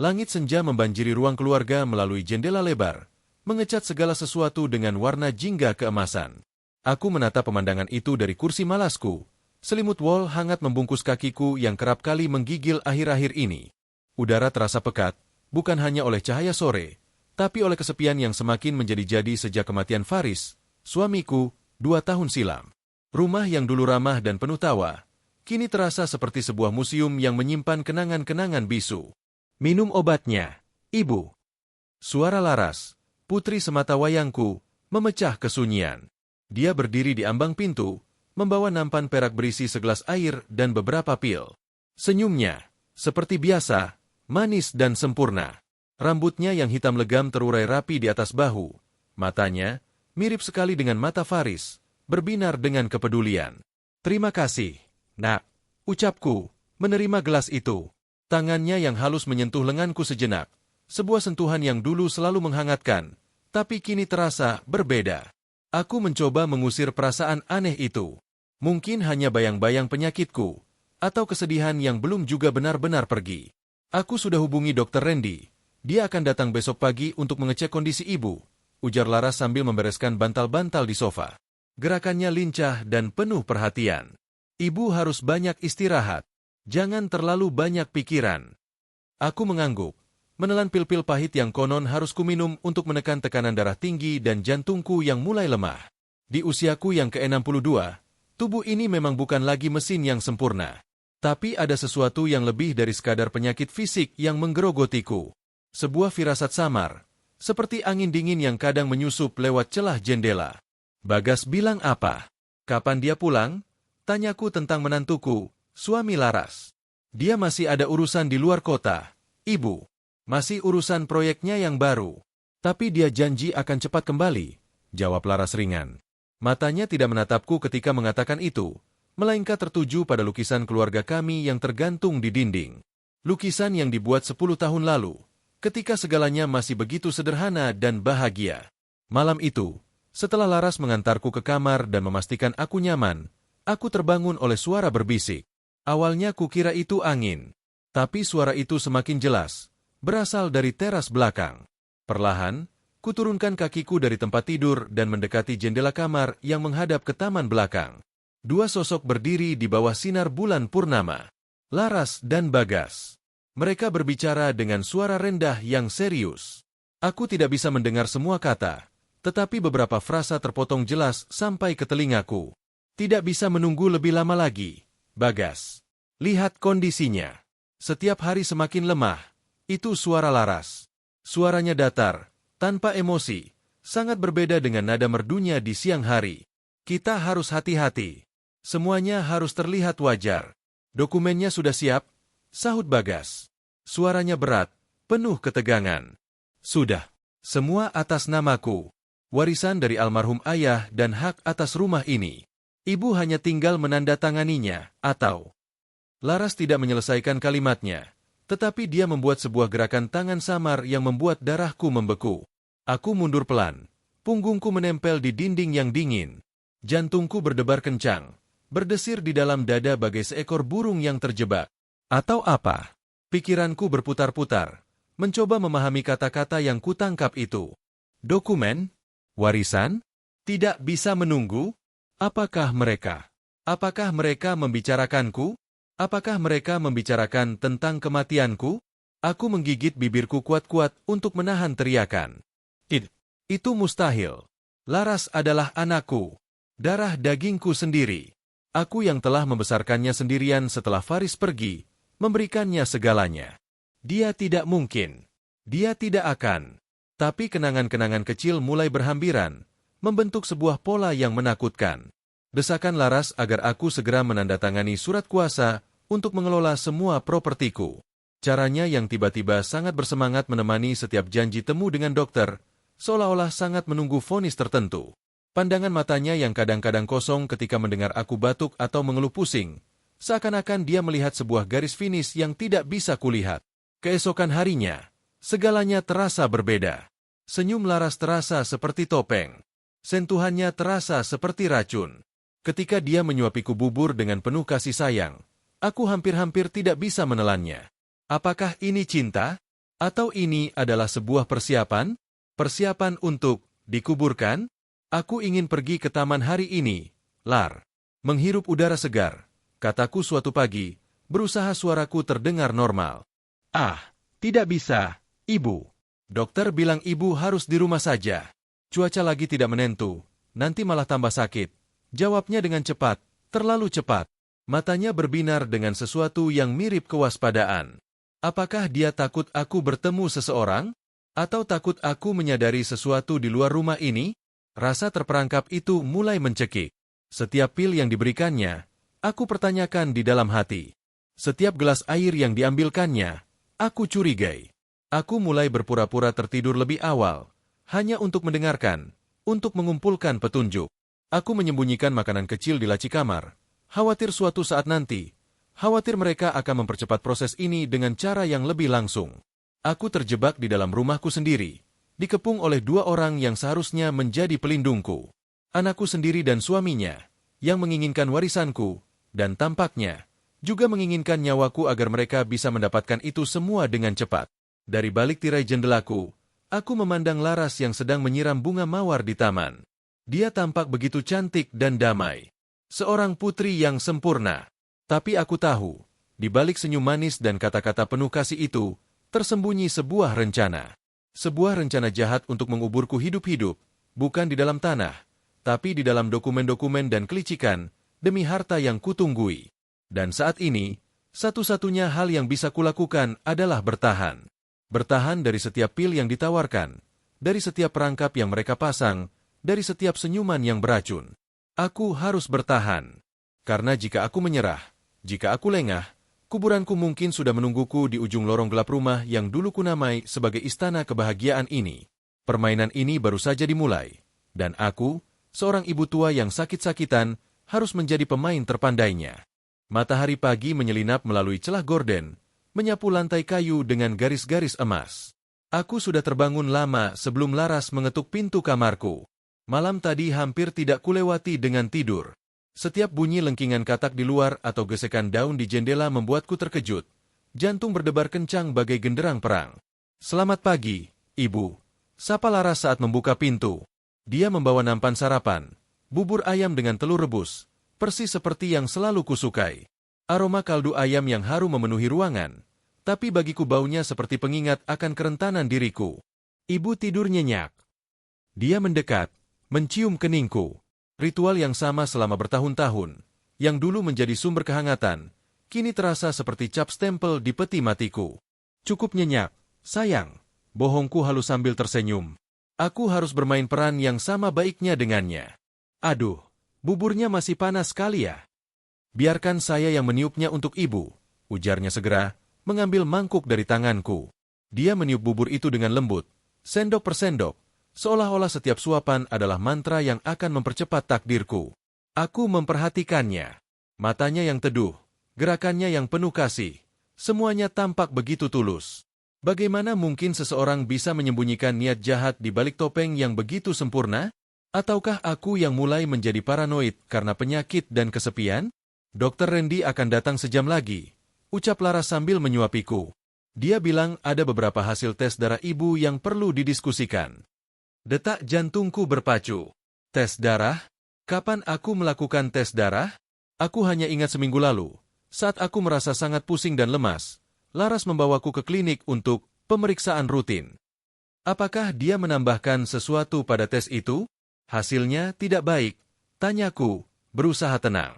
Langit senja membanjiri ruang keluarga melalui jendela lebar, mengecat segala sesuatu dengan warna jingga keemasan. Aku menatap pemandangan itu dari kursi malasku. Selimut wol hangat membungkus kakiku yang kerap kali menggigil akhir-akhir ini. Udara terasa pekat, bukan hanya oleh cahaya sore, tapi oleh kesepian yang semakin menjadi-jadi sejak kematian Faris, suamiku, 2 tahun silam. Rumah yang dulu ramah dan penuh tawa, kini terasa seperti sebuah museum yang menyimpan kenangan-kenangan bisu. Minum obatnya, Ibu. Suara Laras, putri sematawayangku, memecah kesunyian. Dia berdiri di ambang pintu, membawa nampan perak berisi segelas air dan beberapa pil. Senyumnya, seperti biasa, manis dan sempurna. Rambutnya yang hitam legam terurai rapi di atas bahu. Matanya, mirip sekali dengan mata Faris, berbinar dengan kepedulian. Terima kasih, Nak. Ucapku, menerima gelas itu. Tangannya yang halus menyentuh lenganku sejenak. Sebuah sentuhan yang dulu selalu menghangatkan, tapi kini terasa berbeda. Aku mencoba mengusir perasaan aneh itu. Mungkin hanya bayang-bayang penyakitku, atau kesedihan yang belum juga benar-benar pergi. Aku sudah hubungi Dr. Randy. Dia akan datang besok pagi untuk mengecek kondisi ibu, ujar Laras sambil membereskan bantal-bantal di sofa. Gerakannya lincah dan penuh perhatian. Ibu harus banyak istirahat. Jangan terlalu banyak pikiran. Aku mengangguk, menelan pil-pil pahit yang konon harus kuminum untuk menekan tekanan darah tinggi dan jantungku yang mulai lemah. Di usiaku yang ke-62, tubuh ini memang bukan lagi mesin yang sempurna. Tapi ada sesuatu yang lebih dari sekadar penyakit fisik yang menggerogotiku. Sebuah firasat samar, seperti angin dingin yang kadang menyusup lewat celah jendela. Bagas bilang apa? Kapan dia pulang? Tanyaku tentang menantuku, suami Laras. Dia masih ada urusan di luar kota, Ibu. Masih urusan proyeknya yang baru. Tapi dia janji akan cepat kembali, jawab Laras ringan. Matanya tidak menatapku ketika mengatakan itu, melainkan tertuju pada lukisan keluarga kami yang tergantung di dinding. Lukisan yang dibuat 10 tahun lalu, ketika segalanya masih begitu sederhana dan bahagia. Malam itu, setelah Laras mengantarku ke kamar dan memastikan aku nyaman, aku terbangun oleh suara berbisik. Awalnya kukira itu angin, tapi suara itu semakin jelas, berasal dari teras belakang. Perlahan, kuturunkan kakiku dari tempat tidur dan mendekati jendela kamar yang menghadap ke taman belakang. 2 sosok berdiri di bawah sinar bulan purnama. Laras dan Bagas. Mereka berbicara dengan suara rendah yang serius. Aku tidak bisa mendengar semua kata, tetapi beberapa frasa terpotong jelas sampai ke telingaku. Tidak bisa menunggu lebih lama lagi, Bagas. Lihat kondisinya. Setiap hari semakin lemah. Itu suara Laras. Suaranya datar, tanpa emosi, sangat berbeda dengan nada merdunya di siang hari. Kita harus hati-hati. Semuanya harus terlihat wajar. Dokumennya sudah siap, sahut Bagas. Suaranya berat, penuh ketegangan. Sudah. Semua atas namaku. Warisan dari almarhum ayah dan hak atas rumah ini. Ibu hanya tinggal menandatanganinya, atau... Laras tidak menyelesaikan kalimatnya, tetapi dia membuat sebuah gerakan tangan samar yang membuat darahku membeku. Aku mundur pelan, punggungku menempel di dinding yang dingin. Jantungku berdebar kencang, berdesir di dalam dada bagai seekor burung yang terjebak. Atau apa? Pikiranku berputar-putar, mencoba memahami kata-kata yang kutangkap itu. Dokumen? Warisan? Tidak bisa menunggu? Apakah mereka? Apakah mereka membicarakanku? Apakah mereka membicarakan tentang kematianku? Aku menggigit bibirku kuat-kuat untuk menahan teriakan. Itu mustahil. Laras adalah anakku. Darah dagingku sendiri. Aku yang telah membesarkannya sendirian setelah Faris pergi, memberikannya segalanya. Dia tidak mungkin. Dia tidak akan. Tapi kenangan-kenangan kecil mulai berhampiran, membentuk sebuah pola yang menakutkan. Desakan Laras agar aku segera menandatangani surat kuasa untuk mengelola semua propertiku. Caranya yang tiba-tiba sangat bersemangat menemani setiap janji temu dengan dokter, seolah-olah sangat menunggu vonis tertentu. Pandangan matanya yang kadang-kadang kosong ketika mendengar aku batuk atau mengeluh pusing, seakan-akan dia melihat sebuah garis finish yang tidak bisa kulihat. Keesokan harinya, segalanya terasa berbeda. Senyum Laras terasa seperti topeng. Sentuhannya terasa seperti racun. Ketika dia menyuapiku bubur dengan penuh kasih sayang, aku hampir-hampir tidak bisa menelannya. Apakah ini cinta? Atau ini adalah sebuah persiapan? Persiapan untuk dikuburkan? Aku ingin pergi ke taman hari ini, Lar. Menghirup udara segar, kataku suatu pagi, berusaha suaraku terdengar normal. Ah, tidak bisa, Ibu. Dokter bilang ibu harus di rumah saja. Cuaca lagi tidak menentu, nanti malah tambah sakit. Jawabnya dengan cepat, terlalu cepat. Matanya berbinar dengan sesuatu yang mirip kewaspadaan. Apakah dia takut aku bertemu seseorang? Atau takut aku menyadari sesuatu di luar rumah ini? Rasa terperangkap itu mulai mencekik. Setiap pil yang diberikannya, aku pertanyakan di dalam hati. Setiap gelas air yang diambilkannya, aku curigai. Aku mulai berpura-pura tertidur lebih awal, hanya untuk mendengarkan, untuk mengumpulkan petunjuk. Aku menyembunyikan makanan kecil di laci kamar, khawatir suatu saat nanti, khawatir mereka akan mempercepat proses ini dengan cara yang lebih langsung. Aku terjebak di dalam rumahku sendiri, dikepung oleh dua orang yang seharusnya menjadi pelindungku. Anakku sendiri dan suaminya, yang menginginkan warisanku, dan tampaknya juga menginginkan nyawaku agar mereka bisa mendapatkan itu semua dengan cepat. Dari balik tirai jendelaku, aku memandang Laras yang sedang menyiram bunga mawar di taman. Dia tampak begitu cantik dan damai. Seorang putri yang sempurna. Tapi aku tahu, di balik senyum manis dan kata-kata penuh kasih itu, tersembunyi sebuah rencana. Sebuah rencana jahat untuk menguburku hidup-hidup, bukan di dalam tanah, tapi di dalam dokumen-dokumen dan kelicikan, demi harta yang kutunggui. Dan saat ini, satu-satunya hal yang bisa kulakukan adalah bertahan. Bertahan dari setiap pil yang ditawarkan, dari setiap perangkap yang mereka pasang, dari setiap senyuman yang beracun. Aku harus bertahan. Karena jika aku menyerah, jika aku lengah, kuburanku mungkin sudah menungguku di ujung lorong gelap rumah yang dulu kunamai sebagai istana kebahagiaan ini. Permainan ini baru saja dimulai, dan aku, seorang ibu tua yang sakit-sakitan, harus menjadi pemain terpandainya. Matahari pagi menyelinap melalui celah gorden, menyapu lantai kayu dengan garis-garis emas. Aku sudah terbangun lama sebelum Laras mengetuk pintu kamarku. Malam tadi hampir tidak kulewati dengan tidur. Setiap bunyi lengkingan katak di luar atau gesekan daun di jendela membuatku terkejut. Jantung berdebar kencang bagai genderang perang. "Selamat pagi, Ibu," sapa Laras saat membuka pintu. Dia membawa nampan sarapan, bubur ayam dengan telur rebus, persis seperti yang selalu kusukai. Aroma kaldu ayam yang harum memenuhi ruangan, tapi bagiku baunya seperti pengingat akan kerentanan diriku. "Ibu tidur nyenyak." Dia mendekat, mencium keningku. Ritual yang sama selama bertahun-tahun, yang dulu menjadi sumber kehangatan, kini terasa seperti cap stempel di peti matiku. "Cukup nyenyak, sayang," bohongku halus sambil tersenyum. Aku harus bermain peran yang sama baiknya dengannya. "Aduh, buburnya masih panas sekali ya." "Biarkan saya yang meniupnya untuk ibu," ujarnya segera, mengambil mangkuk dari tanganku. Dia meniup bubur itu dengan lembut, sendok per sendok, seolah-olah setiap suapan adalah mantra yang akan mempercepat takdirku. Aku memperhatikannya. Matanya yang teduh, gerakannya yang penuh kasih. Semuanya tampak begitu tulus. Bagaimana mungkin seseorang bisa menyembunyikan niat jahat di balik topeng yang begitu sempurna? Ataukah aku yang mulai menjadi paranoid karena penyakit dan kesepian? "Dokter Randy akan datang sejam lagi," ucap Laras sambil menyuapiku. Dia bilang ada beberapa hasil tes darah ibu yang perlu didiskusikan. Detak jantungku berpacu. Tes darah? Kapan aku melakukan tes darah? Aku hanya ingat seminggu lalu, saat aku merasa sangat pusing dan lemas, Laras membawaku ke klinik untuk pemeriksaan rutin. Apakah dia menambahkan sesuatu pada tes itu? Hasilnya tidak baik, tanyaku, berusaha tenang.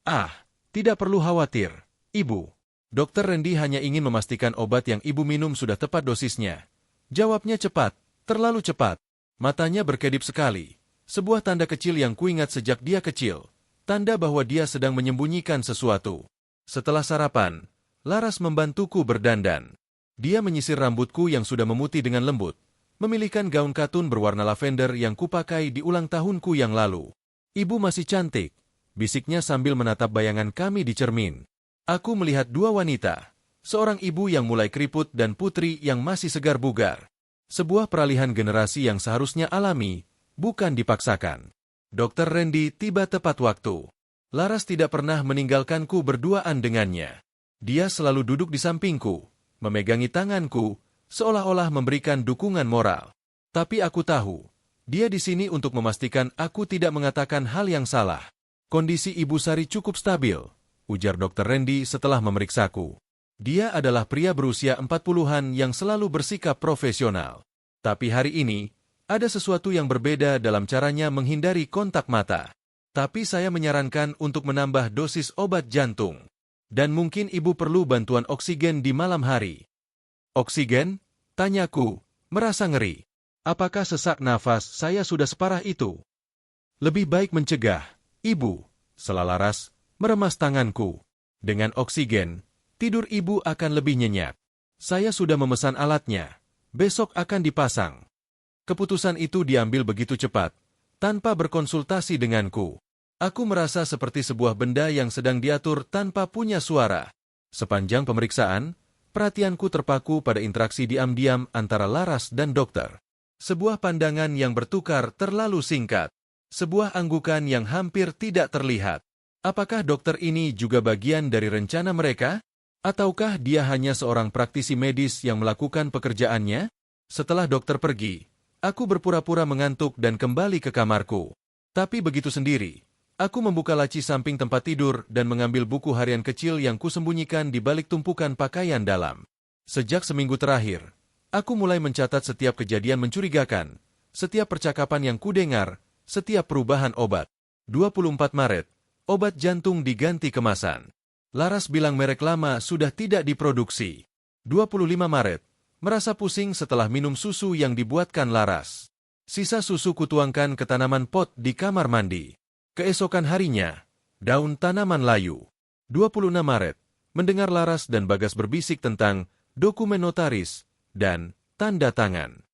"Ah, tidak perlu khawatir, Ibu. Dokter Randy hanya ingin memastikan obat yang Ibu minum sudah tepat dosisnya." Jawabnya cepat, terlalu cepat. Matanya berkedip sekali, sebuah tanda kecil yang kuingat sejak dia kecil, tanda bahwa dia sedang menyembunyikan sesuatu. Setelah sarapan, Laras membantuku berdandan. Dia menyisir rambutku yang sudah memutih dengan lembut, memilihkan gaun katun berwarna lavender yang kupakai di ulang tahunku yang lalu. "Ibu masih cantik," bisiknya sambil menatap bayangan kami di cermin. Aku melihat dua wanita, seorang ibu yang mulai keriput dan putri yang masih segar bugar. Sebuah peralihan generasi yang seharusnya alami, bukan dipaksakan. Dokter Randy tiba tepat waktu. Laras tidak pernah meninggalkanku berduaan dengannya. Dia selalu duduk di sampingku, memegangi tanganku, seolah-olah memberikan dukungan moral. Tapi aku tahu, dia di sini untuk memastikan aku tidak mengatakan hal yang salah. Kondisi Ibu Sari cukup stabil, ujar Dr. Randy setelah memeriksaku. Dia adalah pria berusia 40-an yang selalu bersikap profesional. Tapi hari ini, ada sesuatu yang berbeda dalam caranya menghindari kontak mata. Tapi saya menyarankan untuk menambah dosis obat jantung. Dan mungkin ibu perlu bantuan oksigen di malam hari. Oksigen? Tanyaku, merasa ngeri. Apakah sesak nafas saya sudah separah itu? Lebih baik mencegah, Ibu. Sela Laras meremas tanganku. Dengan oksigen, tidur ibu akan lebih nyenyak. Saya sudah memesan alatnya. Besok akan dipasang. Keputusan itu diambil begitu cepat, tanpa berkonsultasi denganku. Aku merasa seperti sebuah benda yang sedang diatur tanpa punya suara. Sepanjang pemeriksaan, perhatianku terpaku pada interaksi diam-diam antara Laras dan dokter. Sebuah pandangan yang bertukar terlalu singkat. Sebuah anggukan yang hampir tidak terlihat. Apakah dokter ini juga bagian dari rencana mereka? Ataukah dia hanya seorang praktisi medis yang melakukan pekerjaannya? Setelah dokter pergi, aku berpura-pura mengantuk dan kembali ke kamarku. Tapi begitu sendiri, aku membuka laci samping tempat tidur dan mengambil buku harian kecil yang kusembunyikan di balik tumpukan pakaian dalam. Sejak seminggu terakhir, aku mulai mencatat setiap kejadian mencurigakan, setiap percakapan yang kudengar, setiap perubahan obat. 24 Maret, obat jantung diganti kemasan. Laras bilang merek lama sudah tidak diproduksi. 25 Maret, merasa pusing setelah minum susu yang dibuatkan Laras. Sisa susu kutuangkan ke tanaman pot di kamar mandi. Keesokan harinya, daun tanaman layu. 26 Maret, mendengar Laras dan Bagas berbisik tentang dokumen notaris dan tanda tangan.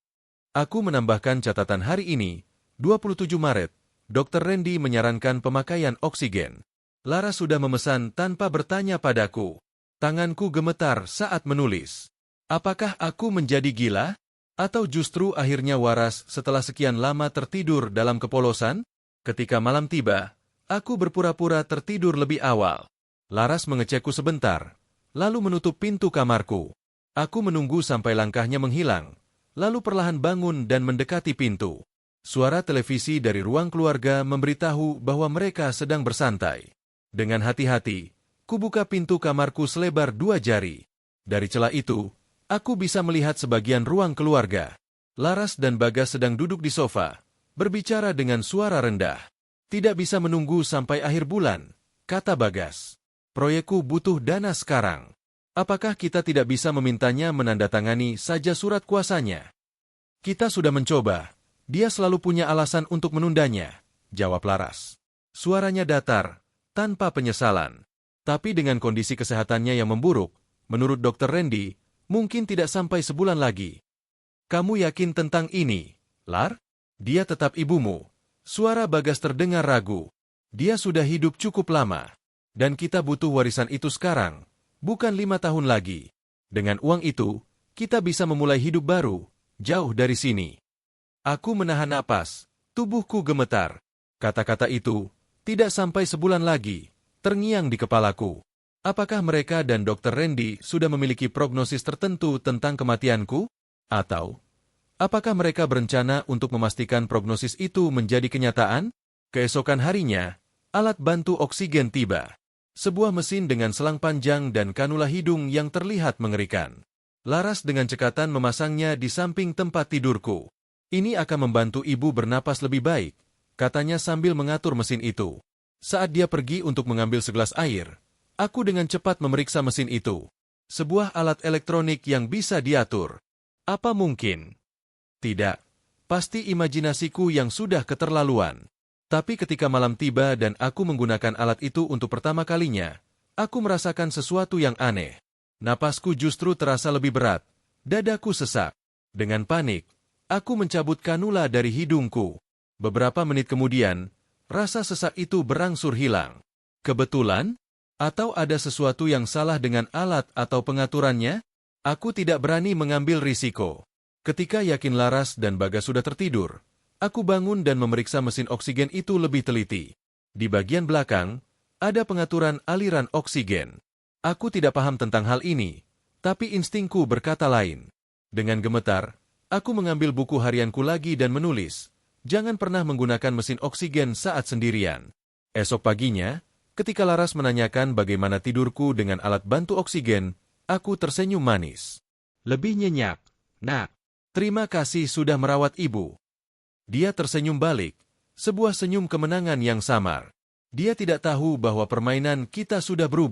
Aku menambahkan catatan hari ini, 27 Maret, Dr. Randy menyarankan pemakaian oksigen. Laras sudah memesan tanpa bertanya padaku. Tanganku gemetar saat menulis. Apakah aku menjadi gila? Atau justru akhirnya waras setelah sekian lama tertidur dalam kepolosan? Ketika malam tiba, aku berpura-pura tertidur lebih awal. Laras mengecekku sebentar, lalu menutup pintu kamarku. Aku menunggu sampai langkahnya menghilang, lalu perlahan bangun dan mendekati pintu. Suara televisi dari ruang keluarga memberitahu bahwa mereka sedang bersantai. Dengan hati-hati, kubuka pintu kamarku selebar 2 jari. Dari celah itu, aku bisa melihat sebagian ruang keluarga. Laras dan Bagas sedang duduk di sofa, berbicara dengan suara rendah. Tidak bisa menunggu sampai akhir bulan, kata Bagas. Proyekku butuh dana sekarang. Apakah kita tidak bisa memintanya menandatangani saja surat kuasanya? Kita sudah mencoba. Dia selalu punya alasan untuk menundanya, jawab Laras. Suaranya datar, tanpa penyesalan. Tapi dengan kondisi kesehatannya yang memburuk, menurut Dr. Randy, mungkin tidak sampai sebulan lagi. Kamu yakin tentang ini, Lar? Dia tetap ibumu. Suara Bagas terdengar ragu. Dia sudah hidup cukup lama. Dan kita butuh warisan itu sekarang, bukan 5 tahun lagi. Dengan uang itu, kita bisa memulai hidup baru, jauh dari sini. Aku menahan napas, tubuhku gemetar. Kata-kata itu, tidak sampai sebulan lagi, terngiang di kepalaku. Apakah mereka dan Dr. Randy sudah memiliki prognosis tertentu tentang kematianku? Atau, apakah mereka berencana untuk memastikan prognosis itu menjadi kenyataan? Keesokan harinya, alat bantu oksigen tiba. Sebuah mesin dengan selang panjang dan kanula hidung yang terlihat mengerikan. Laras dengan cekatan memasangnya di samping tempat tidurku. Ini akan membantu ibu bernapas lebih baik, katanya sambil mengatur mesin itu. Saat dia pergi untuk mengambil segelas air, aku dengan cepat memeriksa mesin itu. Sebuah alat elektronik yang bisa diatur. Apa mungkin? Tidak. Pasti imajinasiku yang sudah keterlaluan. Tapi ketika malam tiba dan aku menggunakan alat itu untuk pertama kalinya, aku merasakan sesuatu yang aneh. Napasku justru terasa lebih berat. Dadaku sesak. Dengan panik, aku mencabut kanula dari hidungku. Beberapa menit kemudian, rasa sesak itu berangsur hilang. Kebetulan? Atau ada sesuatu yang salah dengan alat atau pengaturannya? Aku tidak berani mengambil risiko. Ketika yakin Laras dan Bagas sudah tertidur, aku bangun dan memeriksa mesin oksigen itu lebih teliti. Di bagian belakang, ada pengaturan aliran oksigen. Aku tidak paham tentang hal ini, tapi instingku berkata lain. Dengan gemetar, aku mengambil buku harianku lagi dan menulis, "Jangan pernah menggunakan mesin oksigen saat sendirian." Esok paginya, ketika Laras menanyakan bagaimana tidurku dengan alat bantu oksigen, aku tersenyum manis. Lebih nyenyak, Nak. "Terima kasih sudah merawat ibu." Dia tersenyum balik, sebuah senyum kemenangan yang samar. Dia tidak tahu bahwa permainan kita sudah berubah.